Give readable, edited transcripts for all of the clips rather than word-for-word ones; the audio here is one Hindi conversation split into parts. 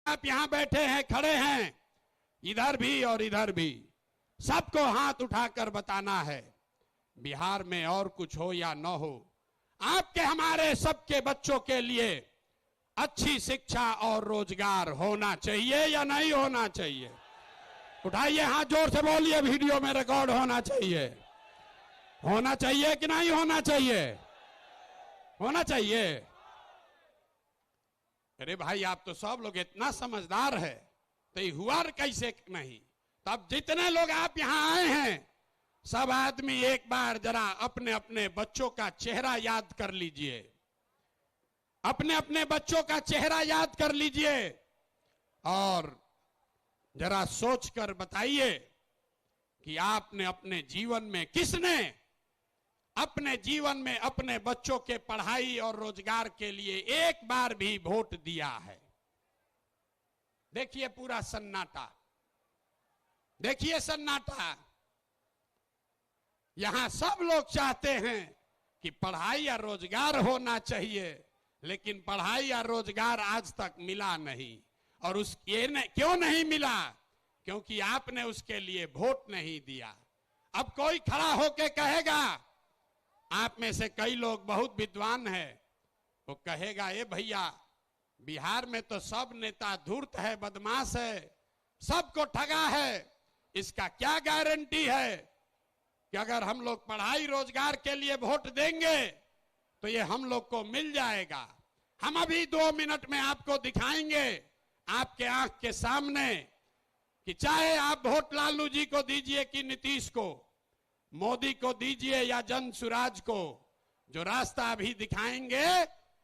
आप यहां बैठे हैं, खड़े हैं, इधर भी और इधर भी, सबको हाथ उठाकर बताना है, बिहार में और कुछ हो या न हो, आपके हमारे सबके बच्चों के लिए अच्छी शिक्षा और रोजगार होना चाहिए या नहीं होना चाहिए? उठाइए हाथ, जोर से बोलिए, वीडियो में रिकॉर्ड होना चाहिए। होना चाहिए कि नहीं होना चाहिए? होना चाहिए। अरे भाई, आप तो सब लोग इतना समझदार है, तो ये हुआ कैसे नहीं? तब जितने लोग आप यहां आए हैं, सब आदमी एक बार जरा अपने अपने बच्चों का चेहरा याद कर लीजिए, अपने अपने बच्चों का चेहरा याद कर लीजिए और जरा सोचकर बताइए कि आपने अपने जीवन में, किसने अपने जीवन में अपने बच्चों के पढ़ाई और रोजगार के लिए एक बार भी वोट दिया है? देखिए पूरा सन्नाटा, देखिए सन्नाटा। यहां सब लोग चाहते हैं कि पढ़ाई या रोजगार होना चाहिए, लेकिन पढ़ाई या रोजगार आज तक मिला नहीं। और क्यों नहीं मिला? क्योंकि आपने उसके लिए वोट नहीं दिया। अब कोई खड़ा होकर कहेगा, आप में से कई लोग बहुत विद्वान हैं, वो कहेगा, ए भैया, बिहार में तो सब नेता धूर्त है, बदमाश है, सबको ठगा है, इसका क्या गारंटी है कि अगर हम लोग पढ़ाई रोजगार के लिए वोट देंगे तो ये हम लोग को मिल जाएगा? हम अभी 2 मिनट में आपको दिखाएंगे, आपके आंख के सामने, कि चाहे आप वोट लालू जी को दीजिए कि नीतीश को, मोदी को दीजिए या जन सुराज को, जो रास्ता अभी दिखाएंगे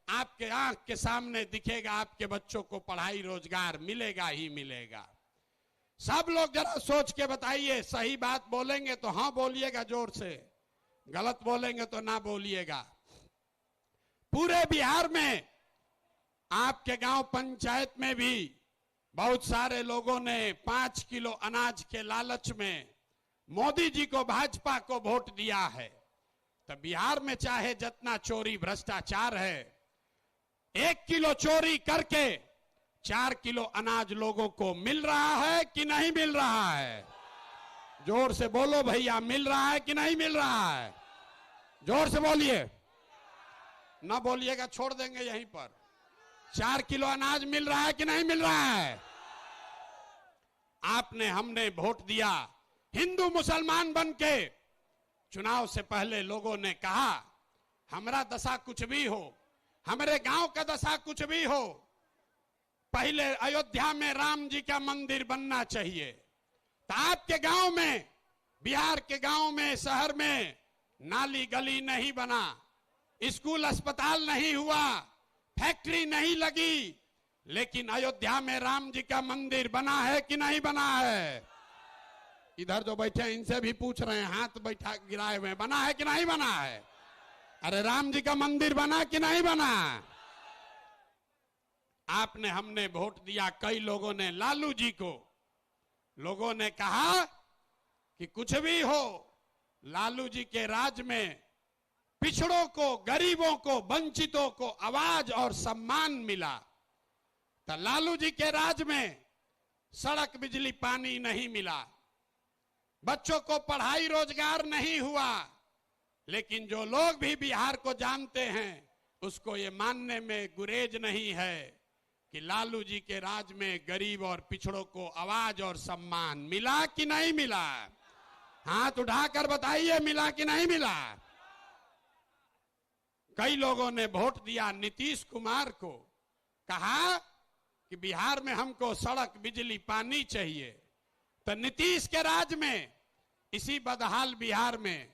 आपके आंख के सामने दिखेगा, आपके बच्चों को पढ़ाई रोजगार मिलेगा ही मिलेगा। सब लोग जरा सोच के बताइए, सही बात बोलेंगे तो हाँ बोलिएगा जोर से, गलत बोलेंगे तो ना बोलिएगा। पूरे बिहार में, आपके गांव पंचायत में भी बहुत सारे लोगों ने 5 किलो अनाज के लालच में मोदी जी को, भाजपा को वोट दिया है। तो बिहार में चाहे जितना चोरी भ्रष्टाचार है, 1 किलो चोरी करके 4 किलो अनाज लोगों को मिल रहा है कि नहीं मिल रहा है? जोर से बोलो भैया, मिल रहा है कि नहीं मिल रहा है? जोर से बोलिए, ना बोलिएगा छोड़ देंगे यहीं पर। 4 किलो अनाज मिल रहा है कि नहीं मिल रहा है? आपने, हमने वोट दिया, हिंदू मुसलमान बन के। चुनाव से पहले लोगों ने कहा, हमारा दशा कुछ भी हो, हमारे गांव का दशा कुछ भी हो, पहले अयोध्या में राम जी का मंदिर बनना चाहिए। तो आपके गांव में, बिहार के गांव में, शहर में नाली गली नहीं बना, स्कूल अस्पताल नहीं हुआ, फैक्ट्री नहीं लगी, लेकिन अयोध्या में राम जी का मंदिर बना है कि नहीं बना है? इधर जो बैठे हैं इनसे भी पूछ रहे हैं, हाथ बैठा गिराए हुए, बना है कि नहीं बना है? अरे राम जी का मंदिर बना कि नहीं बना? आपने, हमने वोट दिया, कई लोगों ने लालू जी को। लोगों ने कहा कि कुछ भी हो, लालू जी के राज में पिछड़ों को, गरीबों को, वंचितों को आवाज और सम्मान मिला। तो लालू जी के राज में सड़क, बिजली, पानी नहीं मिला, बच्चों को पढ़ाई रोजगार नहीं हुआ। लेकिन जो लोग भी बिहार को जानते हैं, उसको ये मानने में गुरेज नहीं है कि लालू जी के राज में गरीब और पिछड़ों को आवाज और सम्मान मिला कि नहीं मिला? हाथ उठाकर बताइए, मिला कि नहीं मिला? कई लोगों ने वोट दिया नीतीश कुमार को, कहा कि बिहार में हमको सड़क, बिजली, पानी चाहिए। तो नीतीश के राज में, इसी बदहाल बिहार में,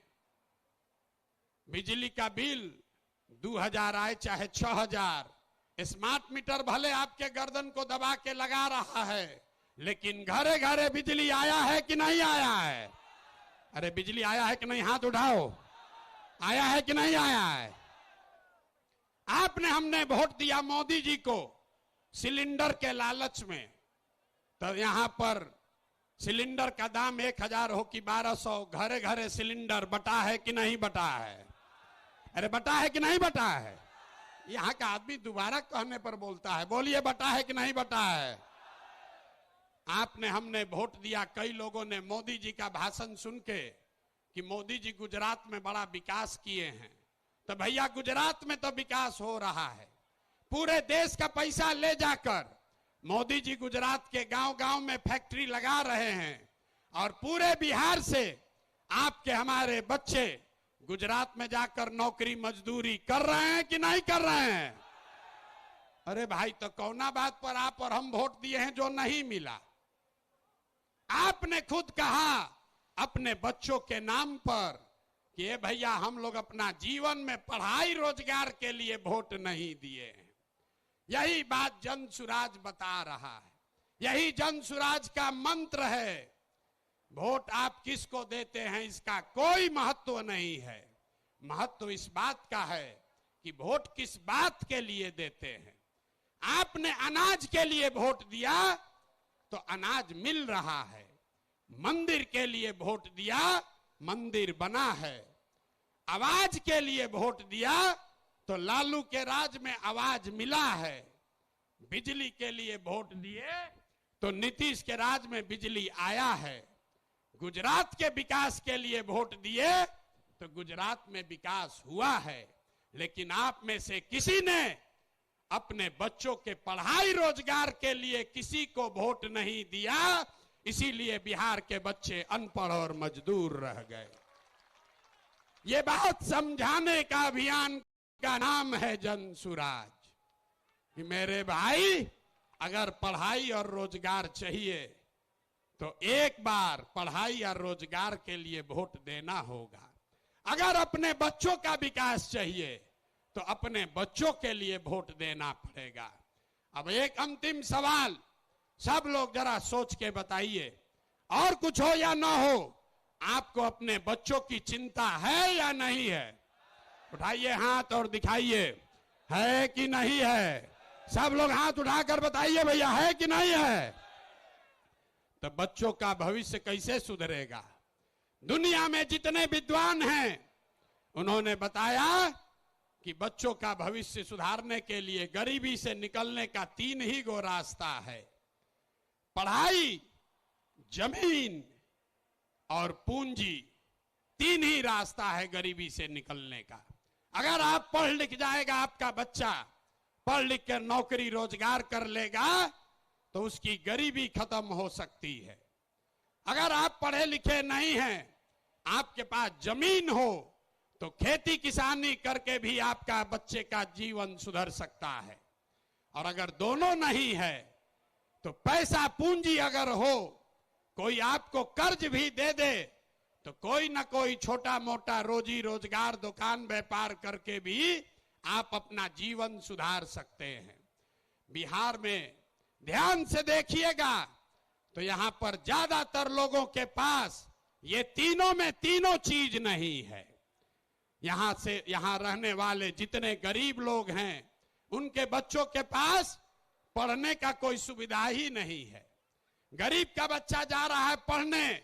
बिजली का बिल 2000 आए चाहे 6000, स्मार्ट मीटर भले आपके गर्दन को दबा के लगा रहा है, लेकिन घरे घरे बिजली आया है कि नहीं आया है? अरे बिजली आया है कि नहीं? हाथ उठाओ, आया है कि नहीं आया है? आपने, हमने वोट दिया मोदी जी को सिलेंडर के लालच में। तो यहां पर सिलेंडर का दाम 1000 हो कि 1200, घरे घरे सिलेंडर बटा है कि नहीं बटा है? अरे बटा है कि नहीं बटा है? यहाँ का आदमी दोबारा कहने पर बोलता है, बोलिए बटा है कि नहीं बटा है? आपने हमने वोट दिया, कई लोगों ने मोदी जी का भाषण सुन के कि मोदी जी गुजरात में बड़ा विकास किए हैं, तो भैया गुजरात में तो विकास हो रहा है। पूरे देश का पैसा ले जाकर मोदी जी गुजरात के गांव-गांव में फैक्ट्री लगा रहे हैं और पूरे बिहार से आपके हमारे बच्चे गुजरात में जाकर नौकरी मजदूरी कर रहे हैं कि नहीं कर रहे हैं? अरे भाई, तो कौना बात पर आप और हम वोट दिए हैं जो नहीं मिला? आपने खुद कहा अपने बच्चों के नाम पर कि ये भैया हम लोग अपना जीवन में पढ़ाई रोजगार के लिए वोट नहीं दिए हैं। यही बात जन सुराज बता रहा है, यही जन सुराज का मंत्र है। वोट आप किसको देते हैं इसका कोई महत्व नहीं है। महत्व इस बात का है कि वोट किस बात के लिए देते हैं। आपने अनाज के लिए वोट दिया तो अनाज मिल रहा है, मंदिर के लिए वोट दिया मंदिर बना है, आवाज के लिए वोट दिया तो लालू के राज में आवाज मिला है, बिजली के लिए वोट दिए तो नीतीश के राज में बिजली आया है, गुजरात के विकास के लिए वोट दिए तो गुजरात में विकास हुआ है। लेकिन आप में से किसी ने अपने बच्चों के पढ़ाई रोजगार के लिए किसी को वोट नहीं दिया, इसीलिए बिहार के बच्चे अनपढ़ और मजदूर रह गए। ये बात समझाने का अभियान का नाम है जन सुराज कि मेरे भाई, अगर पढ़ाई और रोजगार चाहिए तो एक बार पढ़ाई और रोजगार के लिए वोट देना होगा। अगर अपने बच्चों का विकास चाहिए तो अपने बच्चों के लिए वोट देना पड़ेगा। अब एक अंतिम सवाल, सब लोग जरा सोच के बताइए, और कुछ हो या ना हो, आपको अपने बच्चों की चिंता है या नहीं है? उठाइए हाथ और दिखाइए, है कि नहीं है? सब लोग हाथ उठाकर बताइए भैया, है कि नहीं है? तो बच्चों का भविष्य कैसे सुधरेगा? दुनिया में जितने विद्वान हैं उन्होंने बताया कि बच्चों का भविष्य सुधारने के लिए गरीबी से निकलने का 3 ही गो रास्ता है, पढ़ाई, जमीन और पूंजी। 3 ही रास्ता है गरीबी से निकलने का। अगर आप पढ़ लिख जाएगा, आपका बच्चा पढ़ लिख कर नौकरी रोजगार कर लेगा तो उसकी गरीबी खत्म हो सकती है। अगर आप पढ़े लिखे नहीं हैं, आपके पास जमीन हो तो खेती किसानी करके भी आपका बच्चे का जीवन सुधर सकता है। और अगर दोनों नहीं है तो पैसा पूंजी अगर हो, कोई आपको कर्ज भी दे दे तो कोई ना कोई छोटा मोटा रोजी रोजगार दुकान व्यापार करके भी आप अपना जीवन सुधार सकते हैं। बिहार में ध्यान से देखिएगा तो यहां पर ज्यादातर लोगों के पास ये तीनों में तीनों चीज नहीं है। यहां रहने वाले जितने गरीब लोग हैं उनके बच्चों के पास पढ़ने का कोई सुविधा ही नहीं है। गरीब का बच्चा जा रहा है पढ़ने,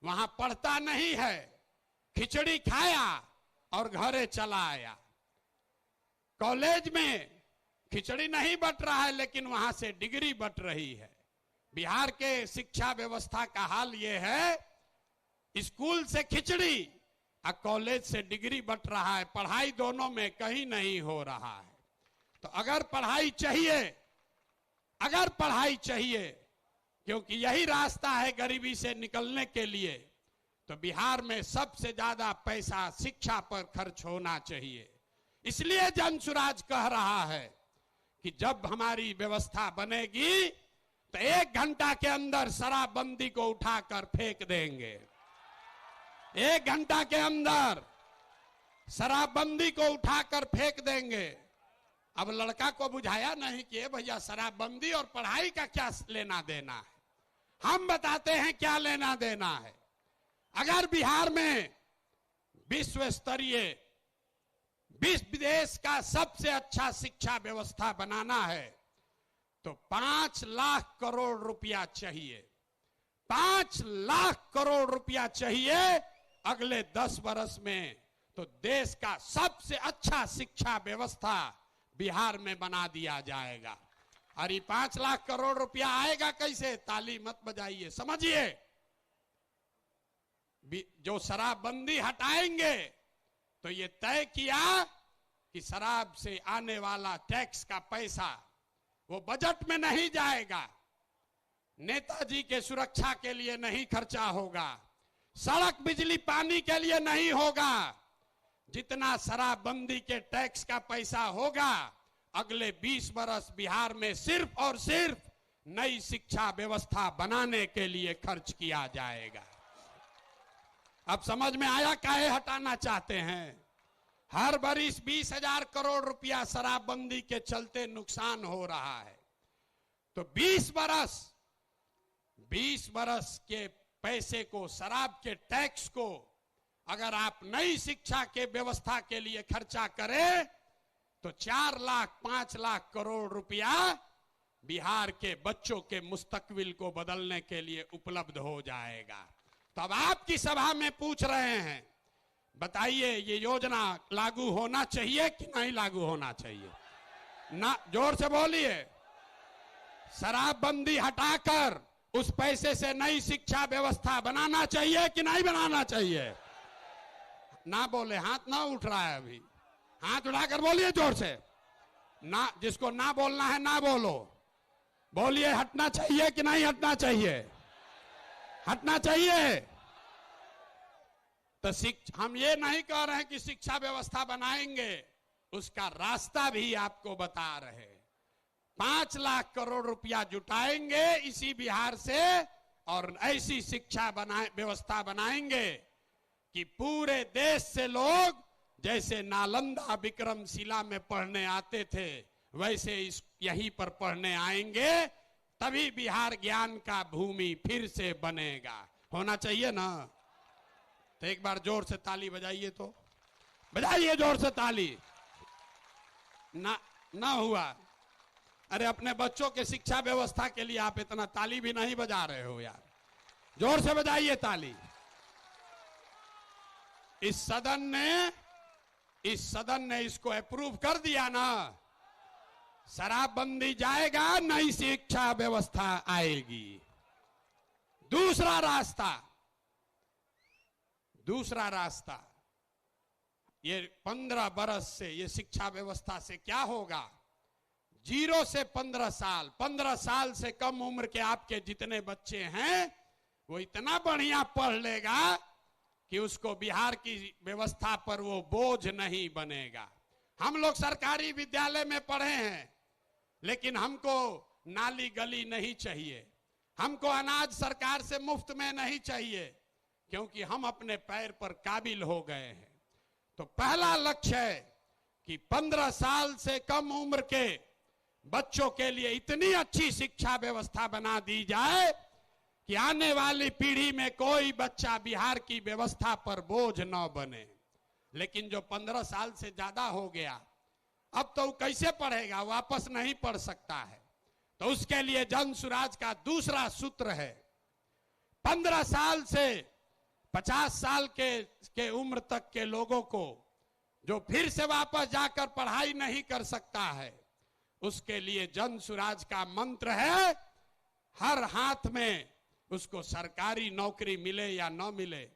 वहां पढ़ता नहीं है, खिचड़ी खाया और घरे चला आया। कॉलेज में खिचड़ी नहीं बट रहा है लेकिन वहां से डिग्री बट रही है। बिहार के शिक्षा व्यवस्था का हाल यह है, स्कूल से खिचड़ी और कॉलेज से डिग्री बट रहा है, पढ़ाई दोनों में कहीं नहीं हो रहा है। तो अगर पढ़ाई चाहिए क्योंकि यही रास्ता है गरीबी से निकलने के लिए, तो बिहार में सबसे ज्यादा पैसा शिक्षा पर खर्च होना चाहिए। इसलिए जन सुराज कह रहा है कि जब हमारी व्यवस्था बनेगी तो 1 घंटा के अंदर शराबबंदी को उठाकर फेंक देंगे। 1 घंटा के अंदर शराबबंदी को उठाकर फेंक देंगे। अब लड़का को बुझाया नहीं कि भैया शराबबंदी और पढ़ाई का क्या लेना देना है। हम बताते हैं क्या लेना देना है। अगर बिहार में विश्व स्तरीय देश का सबसे अच्छा शिक्षा व्यवस्था बनाना है तो 5 लाख करोड़ रुपया चाहिए। 5 लाख करोड़ रुपया चाहिए अगले 10 वर्ष में, तो देश का सबसे अच्छा शिक्षा व्यवस्था बिहार में बना दिया जाएगा। और ये 5 लाख करोड़ रुपया आएगा कैसे? ताली मत बजाइए, समझिए। जो शराबबंदी हटाएंगे तो ये तय किया कि शराब से आने वाला टैक्स का पैसा वो बजट में नहीं जाएगा, नेताजी के सुरक्षा के लिए नहीं खर्चा होगा, सड़क बिजली पानी के लिए नहीं होगा। जितना शराबबंदी के टैक्स का पैसा होगा अगले 20 बरस बिहार में सिर्फ और सिर्फ नई शिक्षा व्यवस्था बनाने के लिए खर्च किया जाएगा। अब समझ में आया काहे हटाना चाहते हैं? हर बरिस 20,000 करोड़ रुपया शराबबंदी के चलते नुकसान हो रहा है, तो 20 बरस के पैसे को, शराब के टैक्स को अगर आप नई शिक्षा के व्यवस्था के लिए खर्चा करें तो 4 लाख 5 लाख करोड़ रुपया बिहार के बच्चों के मुस्तकबिल को बदलने के लिए उपलब्ध हो जाएगा। तो अब आपकी सभा में पूछ रहे हैं, बताइए ये योजना लागू होना चाहिए कि नहीं लागू होना चाहिए? ना, जोर से बोलिए। शराबबंदी हटाकर उस पैसे से नई शिक्षा व्यवस्था बनाना चाहिए कि नहीं बनाना चाहिए? ना बोले, हाथ ना उठ रहा है अभी, हाथ उठाकर बोलिए जोर से। ना, जिसको ना बोलना है ना बोलो, बोलिए हटना चाहिए कि नहीं हटना चाहिए? हटना चाहिए। तो हम ये नहीं कह रहे हैं कि शिक्षा व्यवस्था बनाएंगे, उसका रास्ता भी आपको बता रहे। 5 लाख करोड़ रुपया जुटाएंगे इसी बिहार से और ऐसी शिक्षा व्यवस्था बनाएंगे कि पूरे देश से लोग जैसे नालंदा विक्रमशिला में पढ़ने आते थे वैसे यहीं पर पढ़ने आएंगे, तभी बिहार ज्ञान का भूमि फिर से बनेगा। होना चाहिए ना? तो एक बार जोर से ताली बजाइए, तो बजाइए जोर से ताली। ना हुआ? अरे अपने बच्चों के शिक्षा व्यवस्था के लिए आप इतना ताली भी नहीं बजा रहे हो यार, जोर से बजाइए ताली। इस सदन ने इसको अप्रूव कर दिया ना, शराबबंदी जाएगा, नई शिक्षा व्यवस्था आएगी। दूसरा रास्ता, ये 15 बरस से ये शिक्षा व्यवस्था से क्या होगा? 0 से 15 साल, 15 साल से कम उम्र के आपके जितने बच्चे हैं वो इतना बढ़िया पढ़ लेगा कि उसको बिहार की व्यवस्था पर वो बोझ नहीं बनेगा। हम लोग सरकारी विद्यालय में पढ़े हैं, लेकिन हमको नाली गली नहीं चाहिए, हमको अनाज सरकार से मुफ्त में नहीं चाहिए, क्योंकि हम अपने पैर पर काबिल हो गए हैं। तो पहला लक्ष्य है कि 15 साल से कम उम्र के बच्चों के लिए इतनी अच्छी शिक्षा व्यवस्था बना दी जाए कि आने वाली पीढ़ी में कोई बच्चा बिहार की व्यवस्था पर बोझ न बने। लेकिन जो 15 साल से ज्यादा हो गया, अब तो कैसे पढ़ेगा? वापस नहीं पढ़ सकता है। तो उसके लिए जन सुराज का दूसरा सूत्र है, 15 साल से 50 साल के उम्र तक के लोगों को जो फिर से वापस जाकर पढ़ाई नहीं कर सकता है, उसके लिए जन सुराज का मंत्र है, हर हाथ में उसको सरकारी नौकरी मिले या न मिले।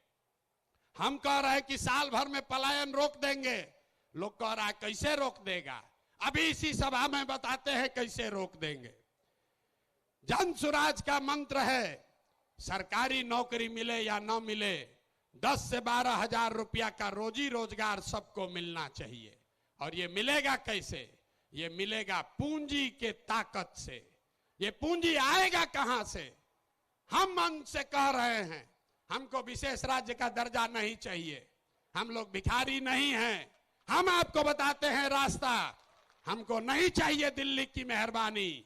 हम कह रहे हैं कि साल भर में पलायन रोक देंगे, लोग कह रहा है कैसे रोक देगा? अभी इसी सभा में बताते हैं कैसे रोक देंगे। जन सुराज का मंत्र है, सरकारी नौकरी मिले या न मिले, 10 से 12 हजार रुपया का रोजी रोजगार सबको मिलना चाहिए। और ये मिलेगा कैसे? ये मिलेगा पूंजी के ताकत से। ये पूंजी आएगा कहां से? हम मन से कह रहे हैं, हमको विशेष राज्य का दर्जा नहीं चाहिए, हम लोग भिखारी नहीं हैं। हम आपको बताते हैं रास्ता, हमको नहीं चाहिए दिल्ली की मेहरबानी।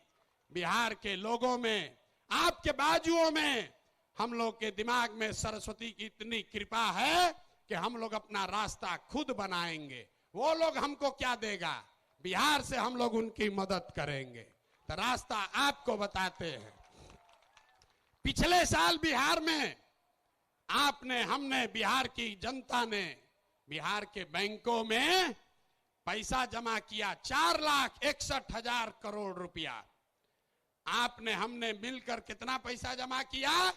बिहार के लोगों में, आपके बाजुओं में, हम लोग के दिमाग में सरस्वती की इतनी कृपा है कि हम लोग अपना रास्ता खुद बनाएंगे। वो लोग हमको क्या देगा? बिहार से हम लोग उनकी मदद करेंगे। तो रास्ता आपको बताते हैं। पिछले साल बिहार में हमने बिहार की जनता ने बिहार के बैंकों में पैसा जमा किया, 4,61,000 करोड़ रुपया। आपने हमने मिलकर कितना पैसा जमा किया?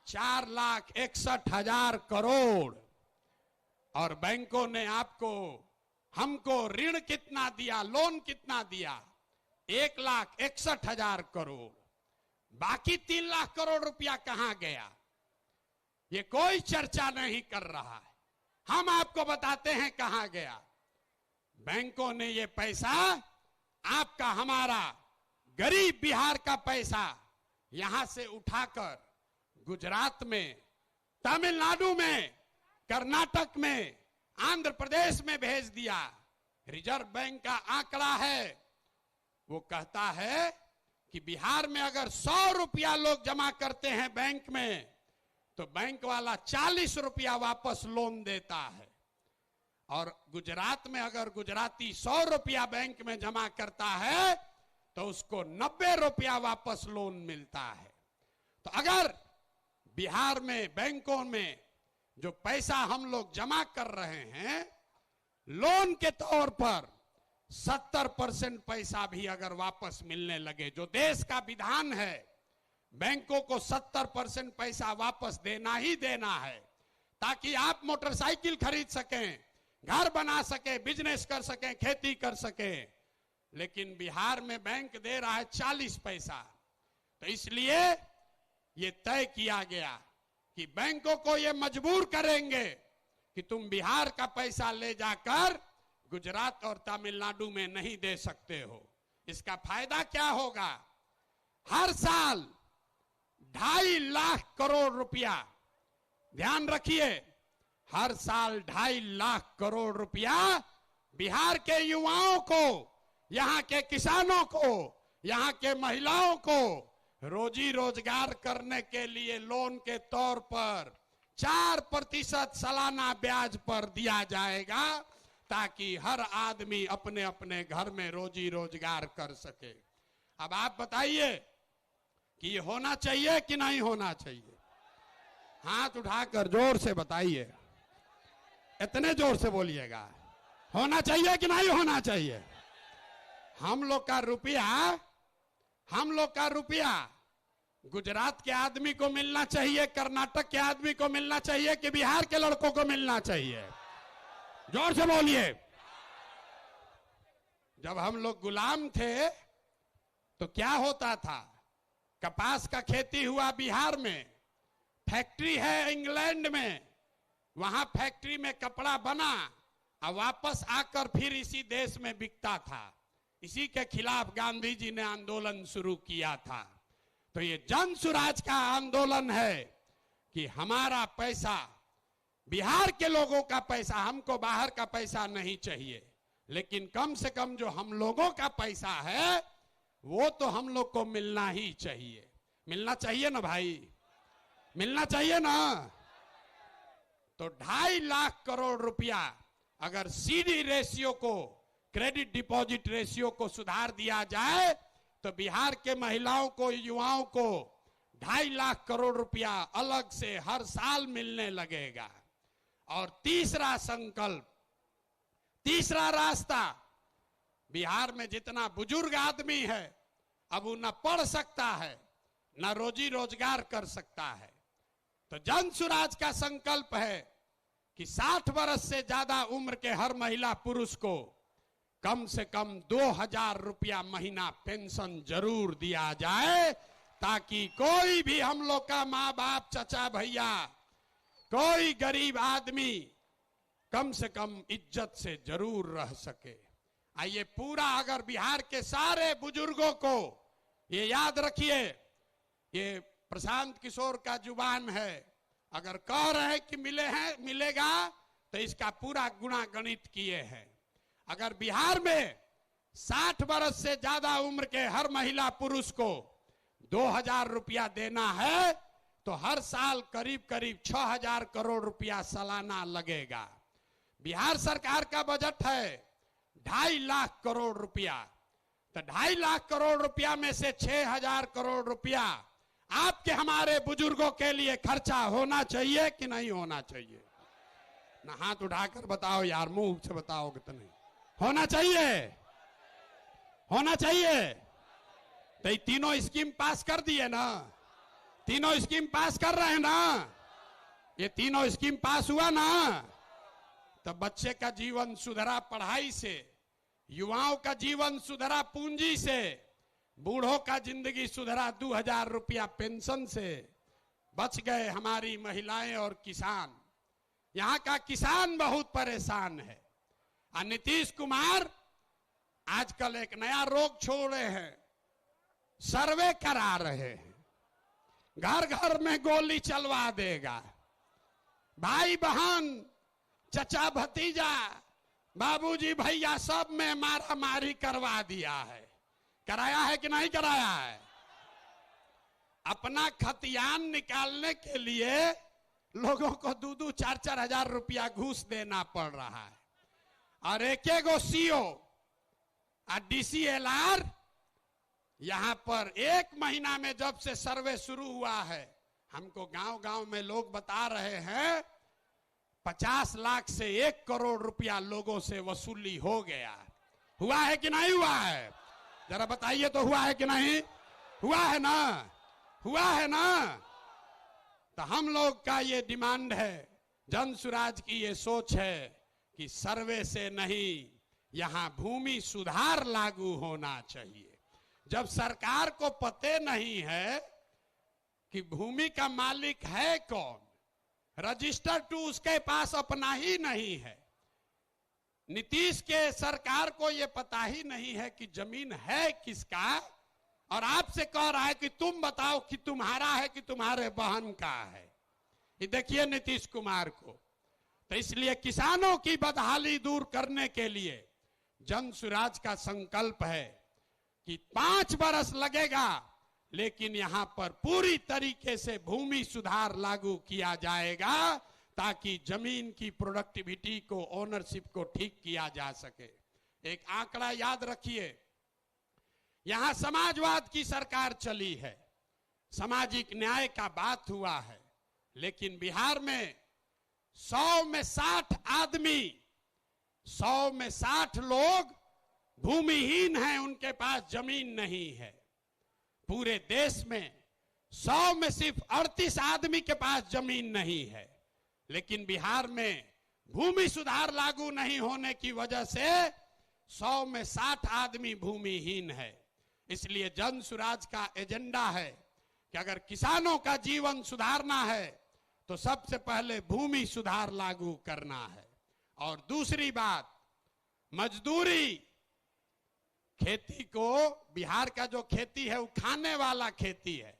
4,61,000 करोड़। और बैंकों ने आपको हमको ऋण कितना दिया, लोन कितना दिया? 1,61,000 करोड़। बाकी 3 लाख करोड़ रुपया कहां गया? ये कोई चर्चा नहीं कर रहा है। हम आपको बताते हैं कहां गया। बैंकों ने ये पैसा, आपका हमारा गरीब बिहार का पैसा यहां से उठाकर गुजरात में, तमिलनाडु में, कर्नाटक में, आंध्र प्रदेश में भेज दिया। रिजर्व बैंक का आंकड़ा है, वो कहता है कि बिहार में अगर 100 रुपया लोग जमा करते हैं बैंक में, तो बैंक वाला 40 रुपया वापस लोन देता है। और गुजरात में अगर गुजराती 100 रुपया बैंक में जमा करता है तो उसको 90 रुपया वापस लोन मिलता है। तो अगर बिहार में बैंकों में जो पैसा हम लोग जमा कर रहे हैं लोन के तौर पर, 70% पैसा भी अगर वापस मिलने लगे, जो देश का विधान है, बैंकों को 70% पैसा वापस देना ही देना है, ताकि आप मोटरसाइकिल खरीद सकें, घर बना सकें, बिजनेस कर सकें, खेती कर सकें। लेकिन बिहार में बैंक दे रहा है 40 पैसा। तो इसलिए ये तय किया गया कि बैंकों को ये मजबूर करेंगे कि तुम बिहार का पैसा ले जाकर गुजरात और तमिलनाडु में नहीं दे सकते हो। इसका फायदा क्या होगा? हर साल 2.5 लाख करोड़ रुपया, ध्यान रखिए, हर साल 2.5 लाख करोड़ रुपया बिहार के युवाओं को, यहां के किसानों को, यहां के महिलाओं को रोजी रोजगार करने के लिए लोन के तौर पर 4% सालाना ब्याज पर दिया जाएगा, ताकि हर आदमी अपने अपने घर में रोजी रोजगार कर सके। अब आप बताइए कि ये होना चाहिए कि नहीं होना चाहिए? हाथ उठाकर जोर से बताइए, इतने जोर से बोलिएगा। होना चाहिए कि नहीं होना चाहिए? हम लोग का रुपया गुजरात के आदमी को मिलना चाहिए, कर्नाटक के आदमी को मिलना चाहिए कि बिहार के लड़कों को मिलना चाहिए? जोर से बोलिए। जब हम लोग गुलाम थे तो क्या होता था? कपास का खेती हुआ बिहार में, फैक्ट्री है इंग्लैंड में, वहां फैक्ट्री में कपड़ा बना और वापस आकर फिर इसी देश में बिकता था। इसी के खिलाफ गांधी जी ने आंदोलन शुरू किया था। तो ये जन सुराज का आंदोलन है कि हमारा पैसा, बिहार के लोगों का पैसा, हमको बाहर का पैसा नहीं चाहिए, लेकिन कम से कम जो हम लोगों का पैसा है वो तो हम लोग को मिलना ही चाहिए। मिलना चाहिए ना भाई, मिलना चाहिए ना। तो 2.5 लाख करोड़ रुपया अगर सीडी रेशियो को, क्रेडिट डिपॉजिट रेशियो को सुधार दिया जाए तो बिहार के महिलाओं को, युवाओं को 2.5 लाख करोड़ रुपया अलग से हर साल मिलने लगेगा। और तीसरा संकल्प, तीसरा रास्ता, बिहार में जितना बुजुर्ग आदमी है अब वो न पढ़ सकता है न रोजी रोजगार कर सकता है। तो जन सुराज का संकल्प है कि 60 वर्ष से ज्यादा उम्र के हर महिला पुरुष को कम से कम 2,000 रुपया महीना पेंशन जरूर दिया जाए, ताकि कोई भी हम लोग का माँ बाप, चचा भैया, कोई गरीब आदमी कम से कम इज्जत से जरूर रह सके। आइए, पूरा अगर बिहार के सारे बुजुर्गों को ये याद रखिए, ये प्रशांत किशोर का जुबान है, अगर कह रहे कि मिलेगा तो इसका पूरा गुणा गणित किए हैं। अगर बिहार में 60 वर्ष से ज्यादा उम्र के हर महिला पुरुष को 2,000 रुपया देना है तो हर साल करीब करीब 6,000 करोड़ रुपया सालाना लगेगा। बिहार सरकार का बजट है 2.5 लाख करोड़ रुपया। तो 2.5 लाख करोड़ रुपया में से 6,000 करोड़ रुपया आपके हमारे बुजुर्गों के लिए खर्चा होना चाहिए कि नहीं होना चाहिए? ना हाथ उठाकर बताओ यार, मुंह से बताओगे तो नहीं। होना चाहिए, होना चाहिए। तो तो ये तीनों स्कीम पास कर दिए ना, तीनों स्कीम पास कर रहे हैं ना, ये तीनों स्कीम पास हुआ ना। तो बच्चे का जीवन सुधरा पढ़ाई से, युवाओं का जीवन सुधरा पूंजी से, बूढ़ों का जिंदगी सुधरा 2000 रुपया पेंशन से, बच गए हमारी महिलाएं और किसान। यहां का किसान बहुत परेशान है। और नीतीश कुमार आजकल एक नया रोग छोड़ रहे हैं, सर्वे करा रहे हैं, घर घर में गोली चलवा देगा, भाई बहन चचा भतीजा बाबूजी भैया सब में मारा मारी करवा दिया है। कराया है कि नहीं कराया है? अपना खतियान निकालने के लिए लोगों को 2-2, 4-4 हजार रुपया घूस देना पड़ रहा है। और एक गो सीओ और DCLR यहां पर 1 महीना में जब से सर्वे शुरू हुआ है, हमको गांव गांव में लोग बता रहे हैं 50 लाख से 1 करोड़ रुपया लोगों से वसूली हो गया। हुआ है कि नहीं हुआ है? जरा बताइए तो, हुआ है कि नहीं? हुआ है ना? हुआ है ना? तो हम लोग का ये डिमांड है, जन सुराज की ये सोच है कि सर्वे से नहीं, यहां भूमि सुधार लागू होना चाहिए। जब सरकार को पते नहीं है कि भूमि का मालिक है कौन, रजिस्टर टू उसके पास अपना ही नहीं है, नीतीश के सरकार को यह पता ही नहीं है कि जमीन है किसका, और आपसे कह रहा है कि तुम बताओ कि तुम्हारा है कि तुम्हारे बहन का है। ये देखिए नीतीश कुमार को। तो इसलिए किसानों की बदहाली दूर करने के लिए जन सुराज का संकल्प है कि 5 बरस लगेगा, लेकिन यहां पर पूरी तरीके से भूमि सुधार लागू किया जाएगा ताकि जमीन की प्रोडक्टिविटी को, ओनरशिप को ठीक किया जा सके। एक आंकड़ा याद रखिए, यहां समाजवाद की सरकार चली है, सामाजिक न्याय का बात हुआ है, लेकिन बिहार में 100 में 60 आदमी, 100 में 60 लोग भूमिहीन हैं, उनके पास जमीन नहीं है। पूरे देश में 100 में सिर्फ 38 आदमी के पास जमीन नहीं है, लेकिन बिहार में भूमि सुधार लागू नहीं होने की वजह से 100 में 60 आदमी भूमिहीन है। इसलिए जन सुराज का एजेंडा है कि अगर किसानों का जीवन सुधारना है तो सबसे पहले भूमि सुधार लागू करना है। और दूसरी बात, मजदूरी। खेती को, बिहार का जो खेती है वो खाने वाला खेती है,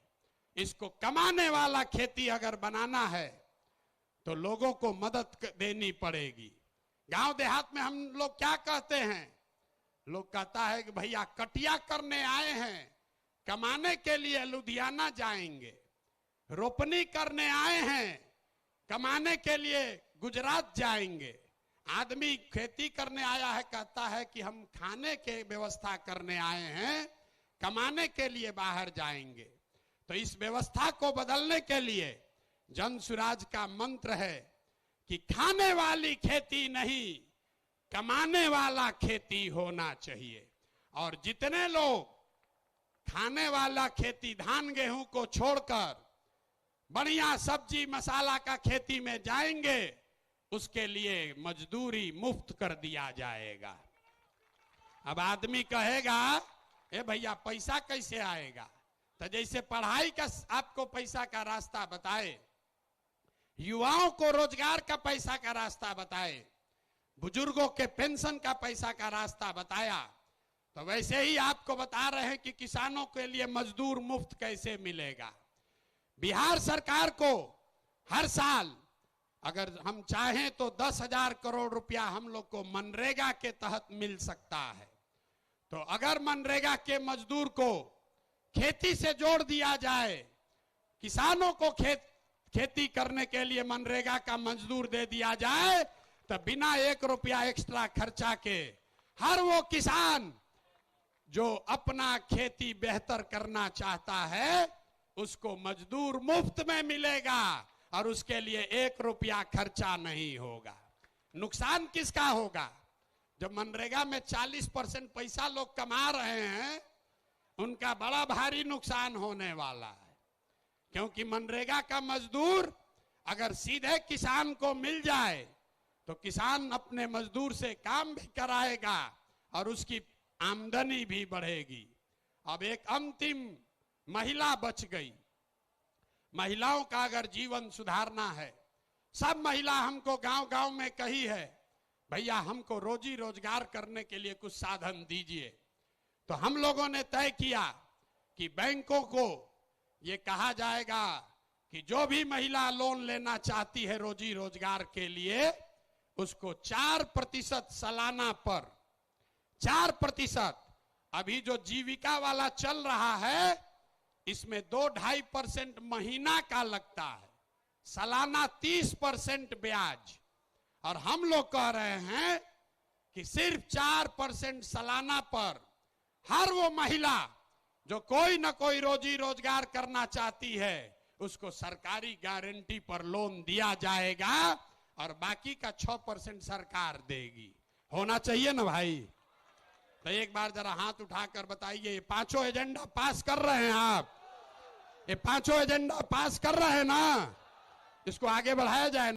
इसको कमाने वाला खेती अगर बनाना है तो लोगों को मदद देनी पड़ेगी। गांव देहात में हम लोग क्या कहते हैं, लोग कहता है कि भैया कटिया करने आए हैं, कमाने के लिए लुधियाना जाएंगे, रोपनी करने आए हैं, कमाने के लिए गुजरात जाएंगे। आदमी खेती करने आया है, कहता है कि हम खाने के व्यवस्था करने आए हैं, कमाने के लिए बाहर जाएंगे। तो इस व्यवस्था को बदलने के लिए जन सुराज का मंत्र है कि खाने वाली खेती नहीं, कमाने वाला खेती होना चाहिए। और जितने लोग खाने वाला खेती, धान गेहूं को छोड़कर बढ़िया सब्जी मसाला का खेती में जाएंगे, उसके लिए मजदूरी मुफ्त कर दिया जाएगा। अब आदमी कहेगा, ए भैया पैसा कैसे आएगा? तो जैसे पढ़ाई का आपको पैसा का रास्ता बताए, युवाओं को रोजगार का पैसा का रास्ता बताए, बुजुर्गों के पेंशन का पैसा का रास्ता बताया, तो वैसे ही आपको बता रहे हैं कि किसानों के लिए मजदूर मुफ्त कैसे मिलेगा। बिहार सरकार को हर साल अगर हम चाहें तो 10,000 करोड़ रुपया हम लोग को मनरेगा के तहत मिल सकता है। तो अगर मनरेगा के मजदूर को खेती से जोड़ दिया जाए, किसानों को खेती करने के लिए मनरेगा का मजदूर दे दिया जाए, तो बिना 1 रुपया एक्स्ट्रा खर्चा के हर वो किसान जो अपना खेती बेहतर करना चाहता है, उसको मजदूर मुफ्त में मिलेगा और उसके लिए 1 रुपया खर्चा नहीं होगा। नुकसान किसका होगा? जब मनरेगा में 40% पैसा लोग कमा रहे हैं, उनका बड़ा भारी नुकसान होने वाला है। क्योंकि मनरेगा का मजदूर अगर सीधे किसान को मिल जाए तो किसान अपने मजदूर से काम भी कराएगा और उसकी आमदनी भी बढ़ेगी। अब एक अंतिम महिला बच गई। महिलाओं का अगर जीवन सुधारना है, सब महिला हमको गांव-गांव में कही है, भैया हमको रोजी रोजगार करने के लिए कुछ साधन दीजिए। तो हम लोगों ने तय किया कि बैंकों को ये कहा जाएगा कि जो भी महिला लोन लेना चाहती है रोजी रोजगार के लिए, उसको 4% सालाना पर 4%, अभी जो जीविका वाला चल रहा है इसमें 2-2.5% महीना का लगता है, सालाना 30% ब्याज। और हम लोग कह रहे हैं कि सिर्फ 4% सालाना पर हर वो महिला जो कोई न कोई रोजी रोजगार करना चाहती है उसको सरकारी गारंटी पर लोन दिया जाएगा और बाकी का 6% सरकार देगी। होना चाहिए ना भाई? तो एक बार जरा हाथ उठाकर बताइए, ये पांचों एजेंडा पास कर रहे हैं आप? ये पांचों एजेंडा पास कर रहे हैं ना? इसको आगे बढ़ाया जाए।